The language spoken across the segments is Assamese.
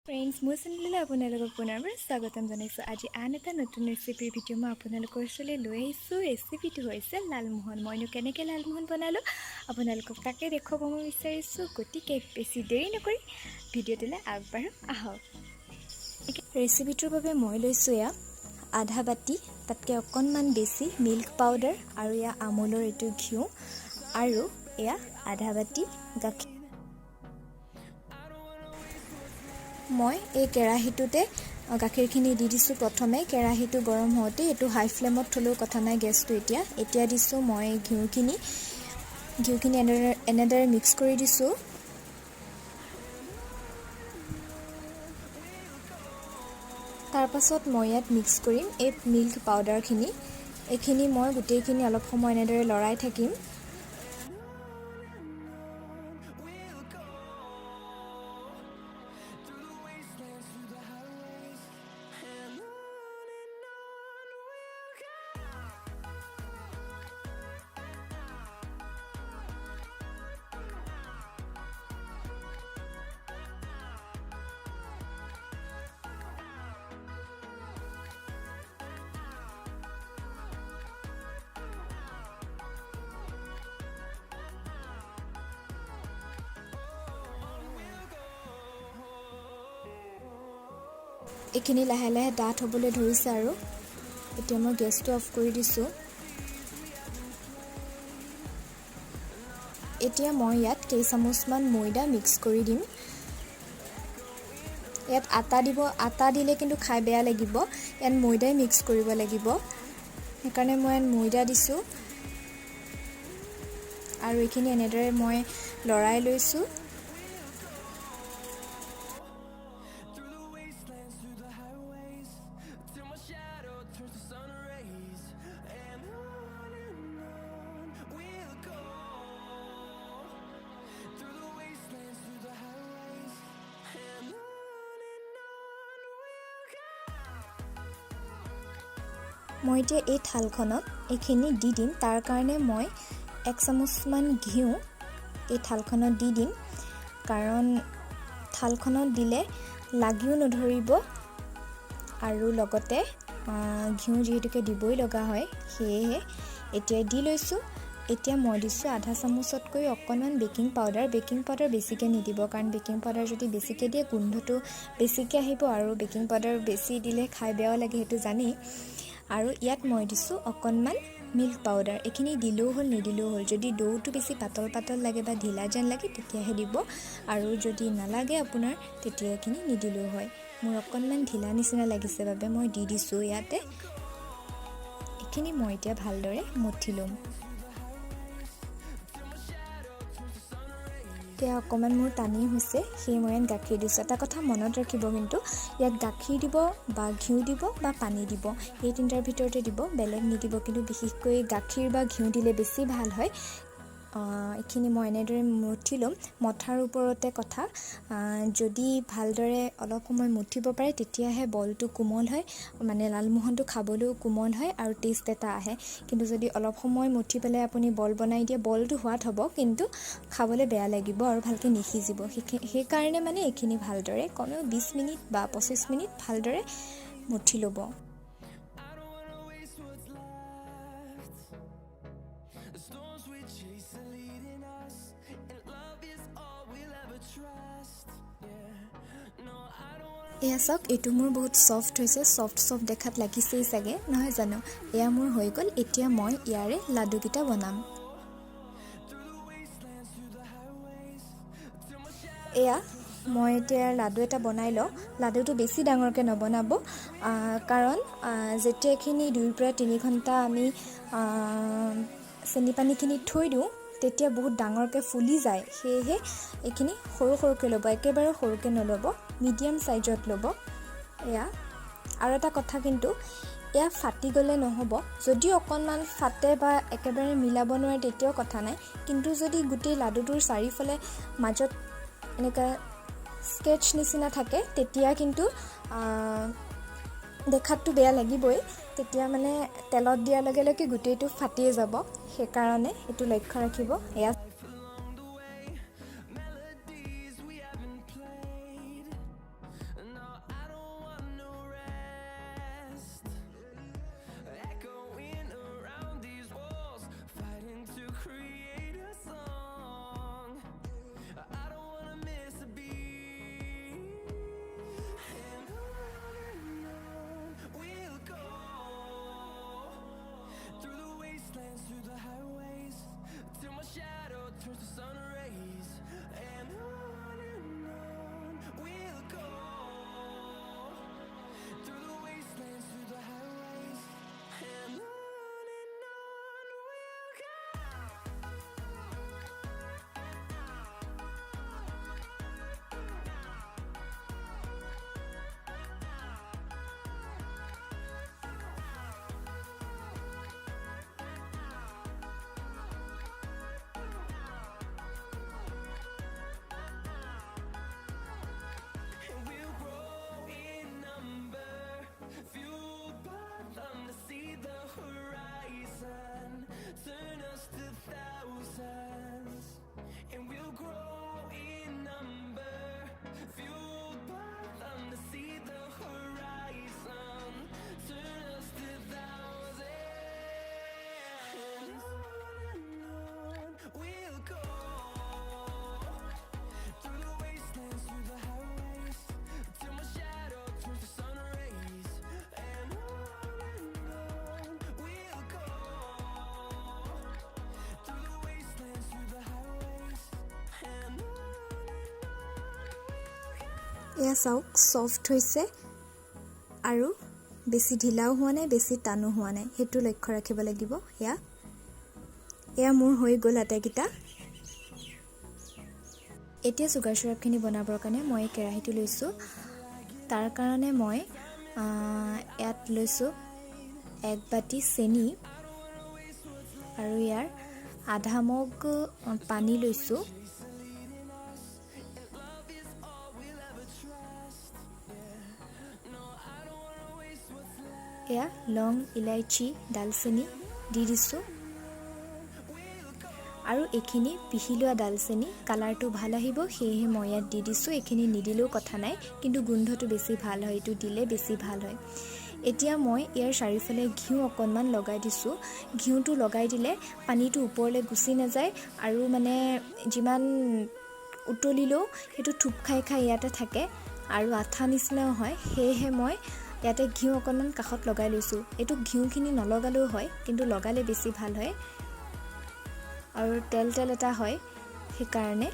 ফ্ৰেণ্ডছ মোৰ চেনেললৈ আপোনালোকক পুনৰবাৰ স্বাগতম জনাইছোঁ। আজি আন এটা নতুন ৰেচিপিৰ ভিডিঅ' মই আপোনালোকৰ ওচৰলৈ লৈ আহিছোঁ। ৰেচিপিটো হৈছে লালমোহন। মইনো কেনেকৈ লালমোহন বনালোঁ আপোনালোকক তাকে দেখুৱাব মই বিচাৰিছোঁ। গতিকে বেছি দেৰি নকৰি ভিডিঅ'টোলৈ আগবাঢ়ো আহক। ৰেচিপিটোৰ বাবে মই লৈছোঁ এয়া আধা বাতি, তাতকৈ অকণমান বেছি মিল্ক পাউডাৰ, আৰু এয়া আমুলৰ এইটো ঘিউ, আৰু এয়া আধা বাতি গাখীৰ। মই এই কেৰাহীটোতে গাখীৰখিনি দি দিছোঁ। প্ৰথমে কেৰাহীটো গৰম হওঁতে এইটো হাই ফ্লেমত থ'লেও কথা নাই গেছটো। এতিয়া দিছোঁ মই ঘিউখিনি এনেদৰে মিক্স কৰি দিছোঁ। তাৰপাছত মই ইয়াত মিক্স কৰিম এই মিল্ক পাউডাৰখিনি। এইখিনি মই গোটেইখিনি অলপ সময় এনেদৰে লৰাই থাকিম। এইখিনি লাহে লাহে ডাঠ হ'বলৈ ধৰিছে, আৰু এতিয়া মই গেছটো অফ কৰি দিছোঁ। এতিয়া মই ইয়াত কেইচামুচমান ময়দা মিক্স কৰি দিম। ইয়াত আটা দিলে কিন্তু খাই বেয়া লাগিব। ইয়াত ময়দাই মিক্স কৰিব লাগিব, সেইকাৰণে মই ইয়াত ময়দা দিছোঁ। আৰু এইখিনি এনেদৰে মই লৰাই লৈছোঁ। মই এতিয়া এই থালখনত এইখিনি দি দিম। তাৰ কাৰণে মই 1 চামুচমান ঘিউ এই থালখনত দি দিম, কাৰণ থালখনত দিলে লাগিও নধৰিব, আৰু লগতে ঘিউ যিহেতুকে দিবই লগা হয়, সেয়েহে এতিয়া দি লৈছোঁ। এতিয়া মই দিছোঁ আধা চামুচতকৈ অকণমান বেকিং পাউডাৰ। বেকিং পাউডাৰ বেছিকৈ নিদিব, কাৰণ বেকিং পাউডাৰ যদি বেছিকৈ দিয়ে গোন্ধটো বেছিকৈ আহিব, আৰু বেকিং পাউডাৰ বেছি দিলে খাই বেয়াও লাগে, সেইটো জানেই। আৰু ইয়াত মই দিছোঁ অকণমান মিল্ক পাউডাৰ। এইখিনি দিলেও হ'ল নিদিলেও হ'ল। যদি ডৌটো বেছি পাতল লাগে বা ঢিলা যেন লাগে তেতিয়াহে দিব, আৰু যদি নালাগে আপোনাৰ তেতিয়া এইখিনি নিদিলেও হয়। মোৰ অকণমান ঢিলা নিচিনা লাগিছে বাবে মই দি দিছোঁ ইয়াতে। এইখিনি মই এতিয়া ভালদৰে মঠি ল'ম। এতিয়া অকণমান মোৰ টানি হৈছে, সেয়ে মই ইয়াত গাখীৰ দিছোঁ। এটা কথা মনত ৰাখিব, কিন্তু ইয়াত গাখীৰ দিব বা ঘিউ দিব বা পানী দিব, এই তিনিটাৰ ভিতৰতে দিব, বেলেগ নিদিব। কিন্তু বিশেষকৈ গাখীৰ বা ঘিউ দিলে বেছি ভাল হয়। এইখিনি মই এনেদৰে মঠি ল'ম। মঠাৰ ওপৰতে কথা, যদি ভালদৰে অলপ সময় মঠিব পাৰে তেতিয়াহে বলটো কোমল হয়, মানে লালমোহনটো খাবলৈও কোমল হয় আৰু টেষ্ট এটা আহে। কিন্তু যদি অলপ সময় মঠি পেলাই আপুনি বল বনাই দিয়ে, বলটো সোৱাদ হ'ব কিন্তু খাবলৈ বেয়া লাগিব আৰু ভালকৈ নিসিজিব। সেইকাৰণে মানে এইখিনি ভালদৰে কমেও 20 মিনিট বা 25 মিনিট ভালদৰে মঠি ল'ব। এয়া চাওক, এইটো মোৰ বহুত ছফ্ট হৈছে। ছফ্ট দেখাত লাগিছেই চাগে, নহয় জানো? এয়া মোৰ হৈ গ'ল। এতিয়া মই ইয়াৰে লাডুকেইটা বনাম। এয়া মই এতিয়া লাডু এটা বনাই লওঁ। লাডুটো বেছি ডাঙৰকৈ নবনাব, কাৰণ যেতিয়া এইখিনি 2 পৰা 3 ঘণ্টা আমি চেনি পানীখিনি থৈ দিওঁ তেতিয়া বহুত ডাঙৰকৈ ফুলি যায়। সেয়েহে এইখিনি সৰুকৈ ল'ব, একেবাৰে সৰুকৈ নল'ব, মিডিয়াম চাইজত ল'ব। এয়া আৰু এটা কথা, কিন্তু এয়া ফাটি গ'লে নহ'ব। যদিও অকণমান ফাটে বা একেবাৰে মিলাব নোৱাৰে তেতিয়াও কথা নাই, কিন্তু যদি গোটেই লাডুটোৰ চাৰিওফালে মাজত এনেকুৱা স্কেটচ নিচিনা থাকে তেতিয়া কিন্তু দেখাতটো বেয়া লাগিবই। তেতিয়া মানে তেলত দিয়াৰ লগে লগে গোটেইটো ফাটিয়ে যাব। সেইকাৰণে এইটো লক্ষ্য ৰাখিব। এয়া এয়া চাওক সফট হৈছে আৰু বেছি ঢিলাও হোৱা নাই বেছি টানো হোৱা নাই হেতু লক্ষ্য ৰাখিব লাগিব এয়া মোৰ হৈ গ'ল আটাইকেইটা এতিয়া সুগাৰ সিৰাপখিনি বনাবৰ কাৰণে মই কেৰাহীটো লৈছোঁ তাৰ কাৰণে মই ইয়াত লৈছোঁ 1 বাটি চেনি আৰু ইয়াৰ আধা মগ পানী লৈছোঁ এয়া লং ইলাইচি ডালচেনি দি দিছোঁ আৰু এখিনি পিহি লোৱা ডালচেনি কালাৰটো ভাল আহিব সেয়ে মই ইয়াত দি দিছোঁ এখিনি নিদিলেও কথা নাই কিন্তু গোন্ধটো বেছি ভাল হয় এটো দিলে বেছি ভাল হয় এতিয়া মই ইয়াৰ চাৰিফালে ঘিউ অকনমান লগাই দিছোঁ ঘিউটো লগাই দিলে পানীটো ওপৰলৈ গুচি নাযায় আৰু মানে যিমান উতলিলেও হেতু থুপ খাই খাই ইয়াতে থাকে আৰু আঠা নিচিনাও হয় সেয়ে মই ইয়াতে ঘিউ অকনমান কাখত লগাই লৈছোঁ এটো ঘিউখিনি নলগালেও হয় কিন্তু লগালে বেছি ভাল হয় আৰু তেল এটা হয় সেই কাৰণে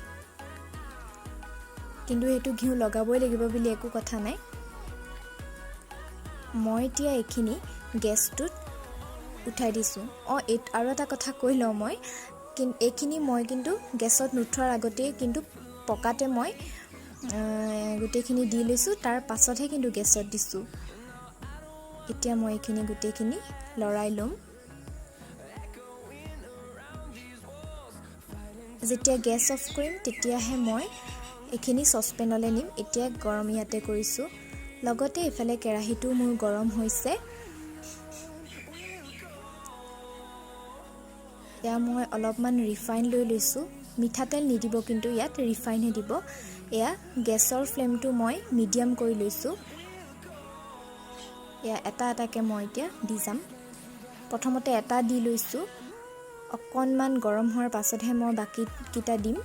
কিন্তু হেতু ঘিউ লগাবই লাগিব বুলি একো কথা নাই মই এতিয়া এখিনি গেছটোত উঠাই দিছোঁ আৰু এটা কথা কৈ লওঁ মই এখিনি মই কিন্তু গেছত নুঠোৱাৰ আগতে কিন্তু পকাতে মই গোটেইখিনি দি লৈছোঁ তাৰ পাছতহে কিন্তু গেছত দিছোঁ এতিয়া মই এখিনি গোটেইখিনি লৰাই লম যেতিয়া গেছ অফ কৰিম তেতিয়াহে মই এখিনি সসপেনলৈ নিম এতিয়া গৰম ইয়াতে কৰিছোঁ লগতে এফালে কেৰাহীটো মোৰ গৰম হৈছে এয়া মই অলপমান ৰিফাইন লৈ লৈছোঁ মিঠাতেল নিদিব কিন্তু ইয়াত ৰিফাইনহে দিব এয়া গেছৰ ফ্লেমটো মই মিডিয়াম কৰি লৈছোঁ এয়া এটাকে মই এতিয়া দি যাম প্ৰথমতে এটা দি লৈছোঁ অকনমান গৰম হোৱাৰ পাছতহে মই বাকি কিটা দিম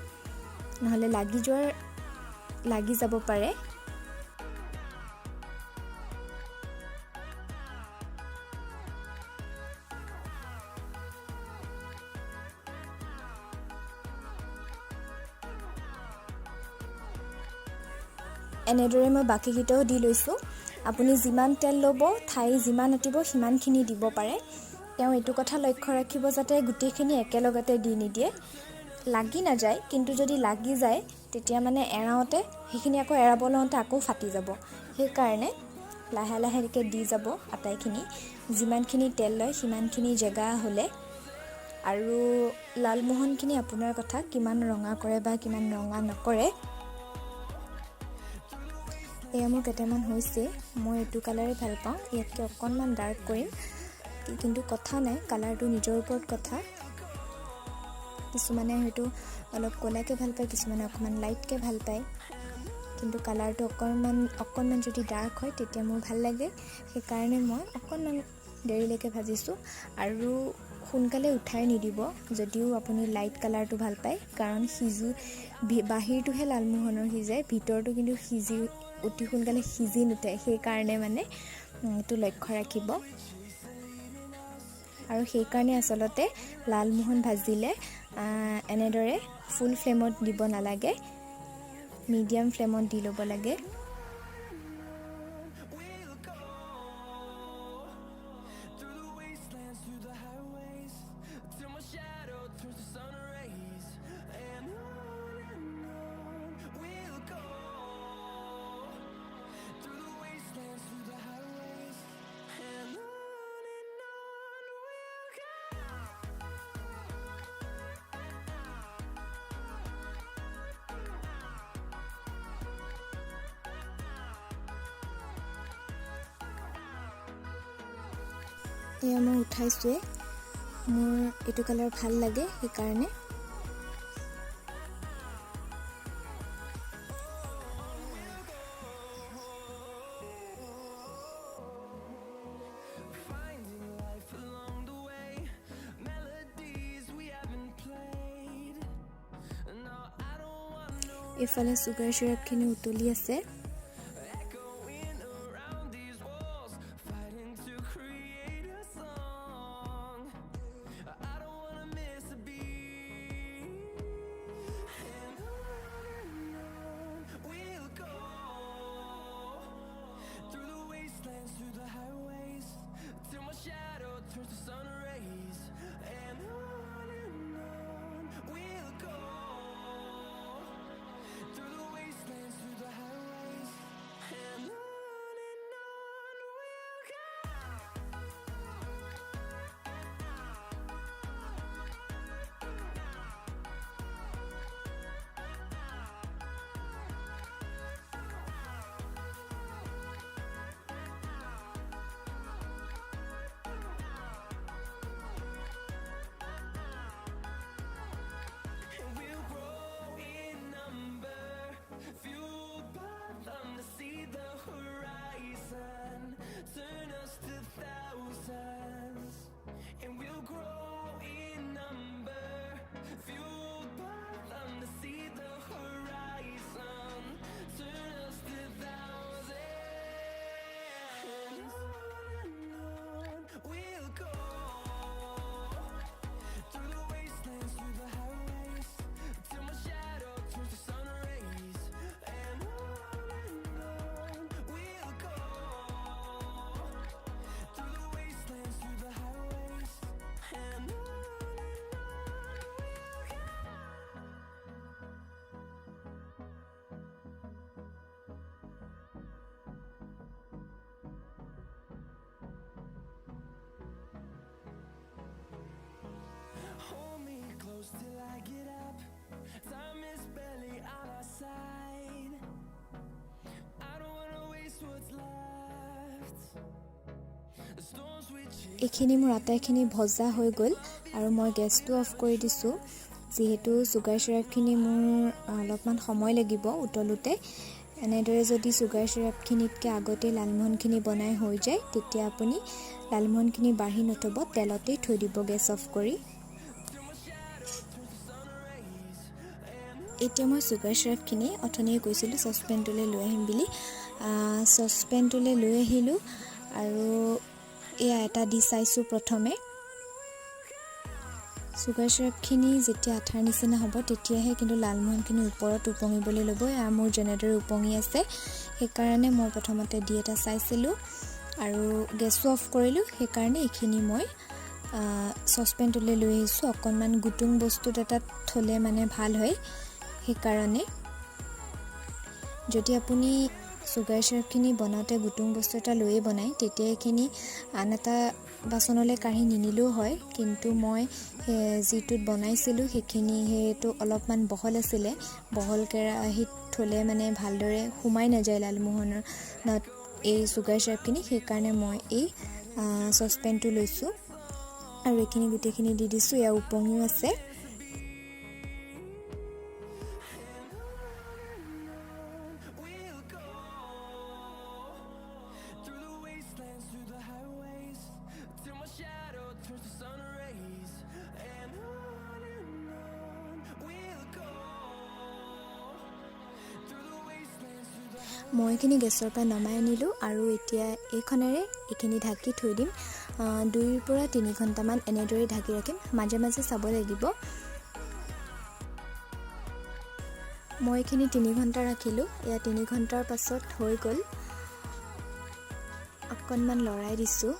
নহলে লাগি যাব পাৰে এনেদৰে মই বাকি কিটাও দি লৈছোঁ আপুনি যিমান তেল ল'ব ঠাই যিমান আটিব সিমানখিনি দিব পাৰে তেওঁ এটো কথা লক্ষ্য ৰাখিব যাতে গুটিখিনি একেলগতে দি নিদিয়ে লাগি না যায় কিন্তু যদি লাগি যায় তেতিয়া মানে এৰাওতে সেইখিনি আকৌ এৰাব লওঁতে আকৌ ফাটি যাব সেই কাৰণে লাহে লাহেকৈ দি যাব আটাইখিনি যিমানখিনি তেল লয় সিমানখিনি জেগা হলে আৰু লালমোহনখিনি আপোনাৰ কথা কিমান ৰঙা কৰে বা কিমান ৰঙা নকৰে এয়া মোৰ কেইটামান হৈছে মই এটো কালাৰে ভাল পাওঁ ইয়াতকৈ অকনমান ডাৰ্ক কৰিম কিন্তু কথা নাই কালাৰটো নিজৰ ওপৰত কথা কিছুমানে হয়তো অলপ কলাকে ভাল পায় কিছুমানে অকমান লাইটকে ভাল পায় কিন্তু কালাৰটো অকনমান যদি ডাৰ্ক হয় তেতিয়া মোৰ ভাল লাগে সেই কাৰণে মই অকনমান দেৰিলৈকে ভাজিছোঁ আৰু সোনকালে উঠাই নিদিব যদিও আপুনি লাইট কালাৰটো ভাল পায় কাৰণ বাহিৰটোহে লালমোহনৰ সিজে ভিতৰটো কিন্তু অতি সোনকালে সিজি নুঠে সেই কাৰণে মানে এটো লক্ষ্য ৰাখিব আৰু সেই কাৰণে আচলতে লালমোহন ভাজিলে এনেদৰে ফুল ফ্লেমত দিব নালাগে মিডিয়াম ফ্লেমত দি ল'ব লাগে এয়া মই উঠাইছোৱে মোৰ এটো কালাৰ ভাল লাগে সেই কাৰণে এফালে সুগাৰ সিৰাপখিনি উতলি আছে Hold me close till I get up. Time is barely on our side. I don't wanna waste what's left. The storms we chase. এইখিনি মোৰ আটাইখিনি ভজা হৈ গ'ল আৰু মই গেছটো অফ কৰি দিছোঁ যিহেতু চুগাৰ চিৰাপখিনি মোৰ অলপমান সময় লাগিব উতলোতে এনেদৰে যদি চুগাৰ চিৰাপখিনিতকৈ আগতে লালমোহনখিনি বনাই হৈ যায় তেতিয়া আপুনি লালমোহনখিনি বাঢ়ি নথব তেলতেই থৈ দিব গেছ অফ কৰি এতিয়া মই চুগাৰ চিৰাপখিনি অথনিয়ে কৈছিলোঁ চচপেনটোলৈ লৈ আহিম বুলি চচপেনটোলৈ লৈ আহিলোঁ আৰু এয়া এটা দি চাইছোঁ প্ৰথমে চুগাৰ চিৰাপখিনি যেতিয়া আঠাৰ নিচিনা হ'ব তেতিয়াহে কিন্তু লালমোহনখিনি ওপৰত উপঙিবলৈ ল'ব আৰু মোৰ যেনেদৰে উপঙি আছে সেইকাৰণে মই প্ৰথমতে দি এটা চাইছিলোঁ আৰু গেছো অফ কৰিলোঁ সেইকাৰণে এইখিনি মই চচপেনটোলৈ লৈ আহিছোঁ অকণমান গুটুং বস্তুত এটাত থ'লে মানে ভাল হয় সেইকাৰণে যদি আপুনি চুগাৰ চিৰাপখিনি বনাওঁতে গুটুং বস্তু এটা লৈয়ে বনায় তেতিয়া এইখিনি আন এটা বাচনলৈ কাঢ়ি নিনিলেও হয় কিন্তু মই যিটোত বনাইছিলোঁ সেইটো অলপমান বহল আছিলে বহল কেৰাহীত থ'লে মানে ভালদৰে সোমাই নাযায় লালমোহনত এই চুগাৰ চিৰাপখিনি সেইকাৰণে মই এই চচপেনটো লৈছোঁ আৰু এইখিনি গোটেইখিনি দি দিছোঁ এয়া উপঙিও আছে মই এইখিনি গেছৰ পৰা নমাই আনিলোঁ আৰু এতিয়া এইখনেৰে এইখিনি ঢাকি থৈ দিম 2 পৰা 3 ঘণ্টামান এনেদৰে ঢাকি ৰাখিম মাজে মাজে চাব লাগিব মই এইখিনি 3 ঘণ্টা ৰাখিলোঁ এয়া 3 ঘণ্টাৰ পাছত হৈ গ'ল অকণমান লৰাই দিছোঁ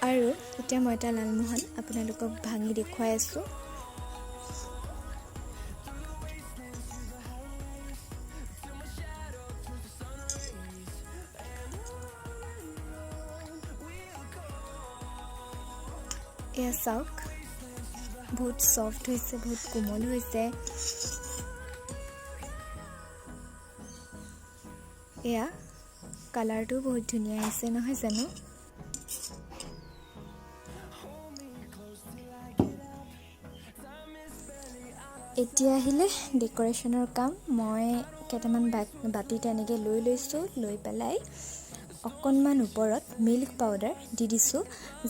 আৰু এতিয়া মই এটা লালমোহন আপোনালোকক ভাঙি দেখুৱাই আছোঁ এয়া চাওক বহুত সফ্ট হৈছে বহুত কোমল হৈছে এয়া কালাৰটো বহুত ধুনীয়া হৈছে নহয় জানো এতিয়া আহিলে ডেকোৰেশ্যনৰ কাম মই কেইটামান বাতি তেনেকৈ লৈ লৈছোঁ লৈ পেলাই অকণমান ওপৰত মিল্ক পাউডাৰ দি দিছোঁ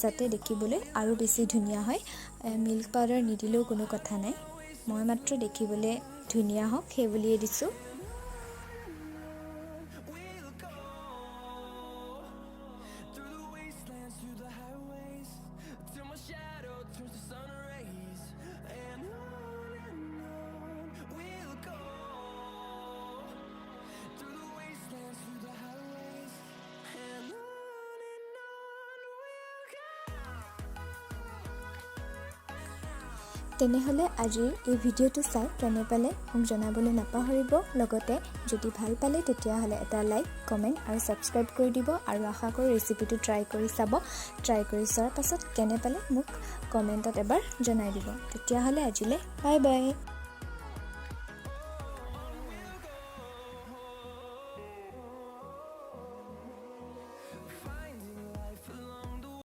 যাতে দেখিবলৈ আৰু বেছি ধুনীয়া হয় মিল্ক পাউডাৰ নিদিলেও কোনো কথা নাই মই মাত্ৰ দেখিবলৈ ধুনীয়া হওক সেই বুলিয়ে দিছোঁ through the wastelands, through the highways, till my shadow turns to sun rays, and on we'll go. Through the wastelands, through the highways, and on we'll go. তেনেহলে আজিৰ এই ভিডিঅ'টো চাই কেনে পালে মোক জনাবলৈ নাপাহৰিব লগতে যদি ভাল পালে তেতিয়াহলে এটা লাইক কমেন্ট আৰু সাবস্ক্ৰাইব কৰি দিব আৰু আশা কৰোঁ ৰেচিপিটো ট্ৰাই কৰি চাব ট্ৰাই কৰি চোৱাৰ পাছত কেনে পালে মোক কমেন্টত এবাৰ জনাই দিব তেতিয়াহলে আজিলৈ বাই বাই